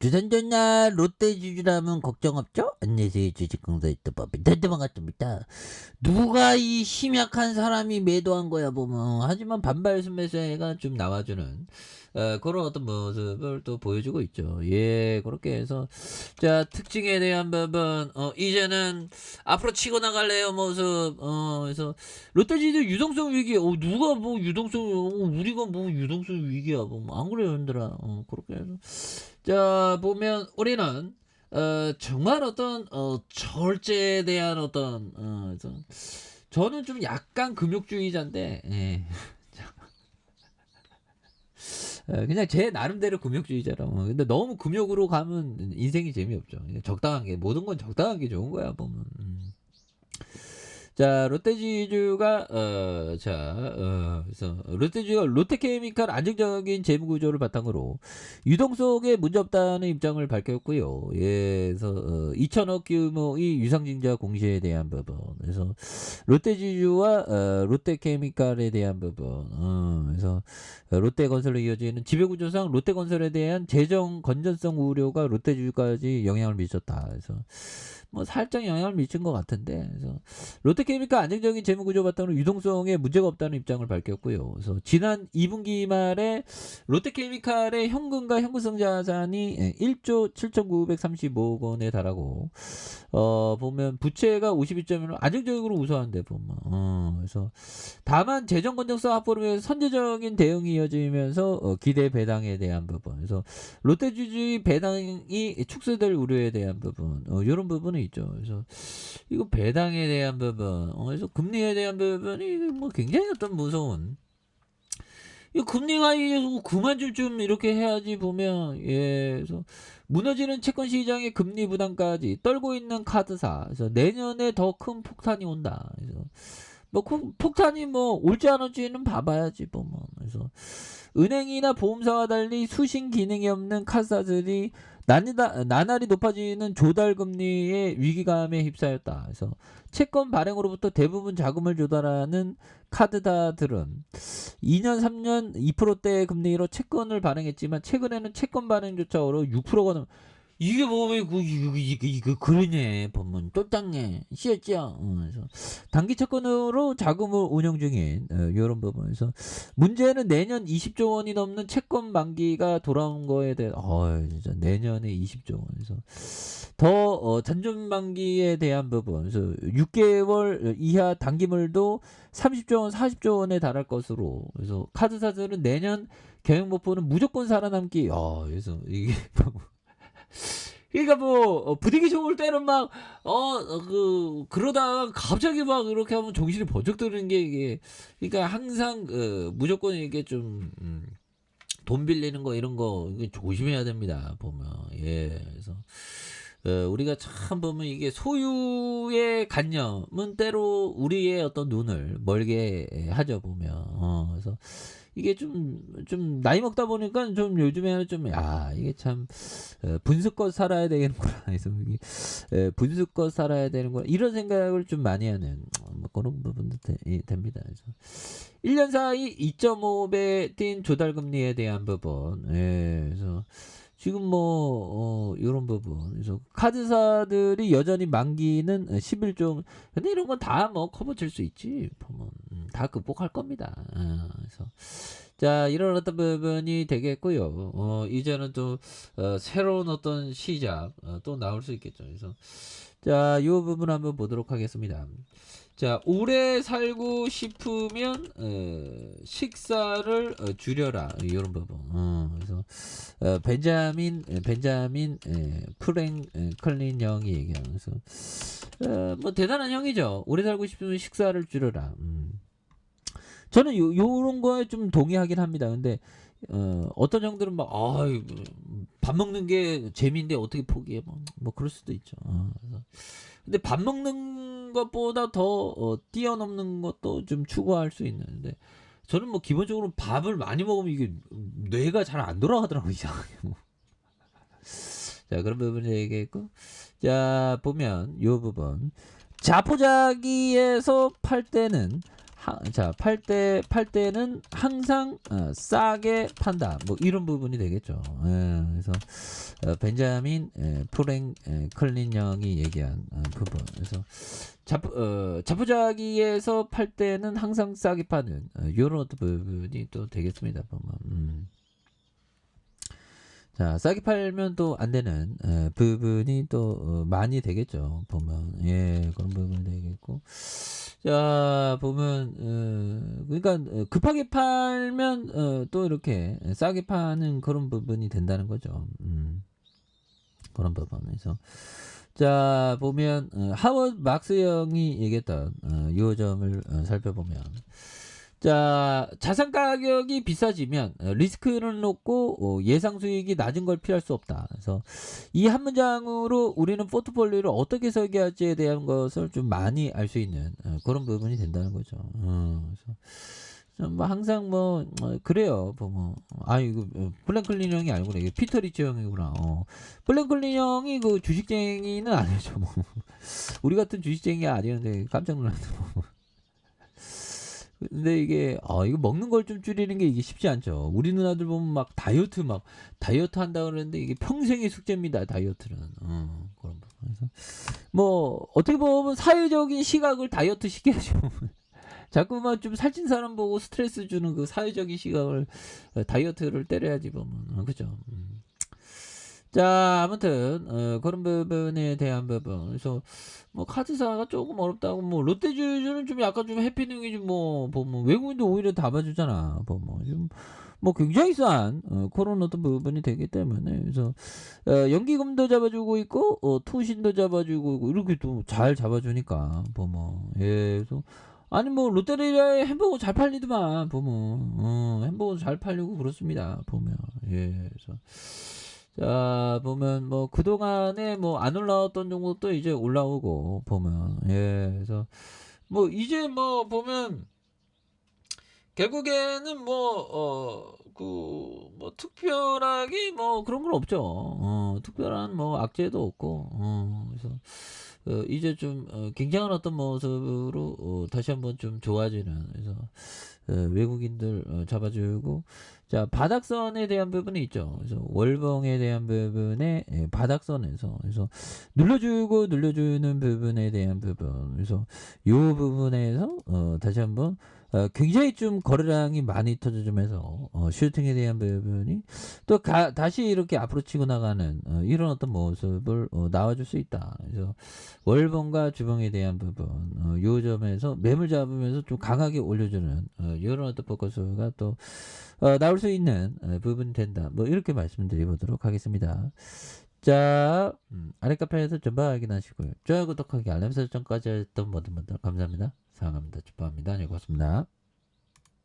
두산전자 롯데주주라면 걱정 없죠? 안녕하세요. 주식공사 유튜버입니다. 네, 반갑습니다. 누가 이 심약한 사람이 매도한 거야 보면. 하지만 반발 순매수가 좀 나와주는 그런 어떤 모습을 또 보여주고 있죠. 예, 그렇게 해서 자, 특징에 대한 부분 이제는 앞으로 치고 나갈래요 모습. 그래서 롯데주주 유동성 위기. 누가 뭐 유동성, 우리가 뭐 유동성 위기야 뭐. 안 그래요, 얘들아. 그렇게 해서 자, 보면 우리는 정말 어떤 절제에 대한 어떤 저는 좀 약간 금욕주의자인데, 예. 그냥 제 나름대로 금욕주의자라. 근데 너무 금욕으로 가면 인생이 재미없죠. 그냥 적당한 게, 모든 건 적당한 게 좋은 거야 보면. 자, 롯데지주가 그래서 롯데지주가 롯데케미칼 안정적인 재무 구조를 바탕으로 유동성에 문제 없다는 입장을 밝혔고요. 예, 그래서 2천억 규모의 유상증자 공시에 대한 부분. 그래서 롯데지주와 롯데케미칼에 대한 부분. 그래서 롯데건설로 이어지는 지배구조상 롯데건설에 대한 재정 건전성 우려가 롯데지주까지 영향을 미쳤다. 그래서 뭐 살짝 영향을 미친 것 같은데, 그래서 롯데케미칼 안정적인 재무구조 바탕으로 유동성에 문제가 없다는 입장을 밝혔고요. 그래서 지난 2분기 말에 롯데케미칼의 현금과 현금성 자산이 1조 7,935억 원에 달하고 보면 부채가 52.1로 안정적으로 우수한데 보면. 그래서 다만 재정 건전성 확보를 위해서 선제적인 대응이 이어지면서 기대 배당에 대한 부분. 그래서 롯데주주의 배당이 축소될 우려에 대한 부분. 이런 부분이 있죠. 그래서 이거 배당에 대한 부분. 그래서 금리에 대한 부분이 뭐 굉장히 어떤 무서운. 이 금리가 그만 좀 이렇게 해야지 보면. 예, 그래서 무너지는 채권 시장의 금리 부담까지 떨고 있는 카드사. 그래서 내년에 더 큰 폭탄이 온다. 그래서 뭐 폭탄이 뭐 올지 안 올지는 봐봐야지 보면. 그래서 은행이나 보험사와 달리 수신 기능이 없는 카드사들이 나날이 높아지는 조달금리의 위기감에 휩싸였다. 그래서 채권 발행으로부터 대부분 자금을 조달하는 카드사들은 2년, 3년 2%대 금리로 채권을 발행했지만 최근에는 채권 발행조차 어려워 6%가 넘. 이게 보면 이거 그러네 보면 똘땅해 씨였죠. 그래서 단기 채권으로 자금을 운영 중인 이런 부분에서 문제는 내년 20조 원이 넘는 채권 만기가 돌아온 거에 대해 진짜 내년에 20조 원에서 더 잔존 만기에 대한 부분. 그래서 6개월 이하 단기물도 30조 원, 40조 원에 달할 것으로. 그래서 카드사들은 내년 경영 목표는 무조건 살아남기. 그래서 이게 그러니까 뭐 분위기 좋을 때는 막 그러다가 갑자기 막 이렇게 하면 정신이 번쩍 드는 게 이게. 그러니까 항상 무조건 이게 좀 돈 빌리는 거 이런 거 이게 조심해야 됩니다 보면. 예, 그래서 우리가 참 보면 이게 소유의 관념은 때로 우리의 어떤 눈을 멀게 하죠 보면. 그래서 이게 좀 나이 먹다 보니까 좀 요즘에는 좀 이게 참 분수껏 살아야 되겠구나. 그래서 이게 분수껏 살아야 되는구나 이런 생각을 좀 많이 하는 뭐 그런 부분도 됩니다. 그래서 1년 사이 2.5배 뛴 조달금리에 대한 부분. 예, 그래서 지금 뭐 이런 부분. 그래서 카드사들이 여전히 만기는 11조. 근데 이런 건 다 뭐 커버칠 수 있지 보면. 다 극복할 겁니다. 그래서 자, 이런 어떤 부분이 되겠고요. 이제는 또 새로운 어떤 시작 또 나올 수 있겠죠. 그래서 자, 이 부분 한번 보도록 하겠습니다. 자, 오래 살고 싶으면 식사를 줄여라 이런 부분. 그래서 벤자민 프랭클린 형이 얘기하면서 뭐 대단한 형이죠. 오래 살고 싶으면 식사를 줄여라. 저는 요런 거에 좀 동의하긴 합니다. 근데 어떤 형들은 막 밥 먹는 게 재미인데 어떻게 포기해? 뭐 그럴 수도 있죠. 그래서 근데 밥 먹는 것보다 더 뛰어넘는 것도 좀 추구할 수 있는데, 저는 뭐 기본적으로 밥을 많이 먹으면 이게 뇌가 잘 안 돌아가더라고요. 이상하게. 자, 그런 부분을 얘기했고, 자, 보면 요 부분 자포자기에서 팔 때는 자, 팔 때는 항상 싸게 판다. 뭐 이런 부분이 되겠죠. 그래서 벤자민 프랭클린 형이 얘기한 부분. 그래서 자포자기에서 팔 때는 항상 싸게 파는 이런 어떤 부분이 또 되겠습니다. 보면. 자, 싸게 팔면 또 안 되는 부분이 또 많이 되겠죠. 보면 그런 부분이 되겠고, 자 보면 그러니까 급하게 팔면 또 이렇게 싸게 파는 그런 부분이 된다는 거죠. 그런 부분에서 자 보면 하워드 막스 형이 얘기했던 이 점을 살펴보면. 자, 자산 가격이 비싸지면 리스크를 놓고 예상 수익이 낮은 걸 피할 수 없다. 그래서 이 한 문장으로 우리는 포트폴리오를 어떻게 설계할지에 대한 것을 좀 많이 알 수 있는 그런 부분이 된다는 거죠. 그래서 뭐 항상 뭐 그래요. 보면 이거 플랭클린 형이 알고네. 이게 피터 리치 형이구나. 플랭클린 형이 그 주식쟁이는 아니죠. 뭐. 우리 같은 주식쟁이가 아니었는데 깜짝 놀랐네. 근데 이게 이거 먹는 걸 좀 줄이는 게 이게 쉽지 않죠. 우리 누나들 보면 막 다이어트 한다 그러는데 이게 평생의 숙제입니다. 다이어트는. 그런 거. 그래서 뭐 어떻게 보면 사회적인 시각을 다이어트 시켜야죠. 자꾸만 좀 살찐 사람 보고 스트레스 주는 그 사회적인 시각을 다이어트를 때려야지 보면 그죠. 자, 아무튼 그런 부분에 대한 부분. 그래서 뭐 카드사가 조금 어렵다고 뭐 롯데주주는 좀 약간 좀 해피닝이지 뭐 보면 외국인도 오히려 다 봐주잖아. 보면 뭐 굉장히 싼 그런 어떤 부분이 되기 때문에 그래서 연기금도 잡아주고 있고 투신도 잡아주고 있고 이렇게 또 잘 잡아주니까 보면 그래서 아니 뭐 롯데리아에 햄버거 잘 팔리더만 보면 햄버거 잘 팔리고 그렇습니다. 보면 그래서. 자 보면 뭐 그동안에 뭐 안 올라왔던 종목도 이제 올라오고 보면 그래서 뭐 이제 뭐 보면 결국에는 뭐 뭐 특별하게 뭐 그런 건 없죠. 특별한 뭐 악재도 없고 그래서 이제 좀 굉장한 어떤 모습으로 다시 한번 좀 좋아지는 그래서 외국인들 잡아주고 자 바닥선에 대한 부분이 있죠. 그래서 월봉에 대한 부분에 바닥선에서 그래서 눌러주는 부분에 대한 부분 그래서 요 부분에서 다시 한번 굉장히 좀 거래량이 많이 터져주면서 슈팅에 대한 부분이 또 다시 이렇게 앞으로 치고 나가는 이런 어떤 모습을 나와줄 수 있다. 그래서 월봉과 주봉에 대한 부분 요 점에서 매물 잡으면서 좀 강하게 올려주는 이런 어떤 포커스가 또 나올 수 있는 부분이 된다. 뭐 이렇게 말씀드려보도록 하겠습니다. 자 아래 카페에서 전부 확인하시고요. 좋아요 구독하기 알람 설정까지 했던 모든 분들 감사합니다. 사랑합니다. 축복합니다. 네 고맙습니다.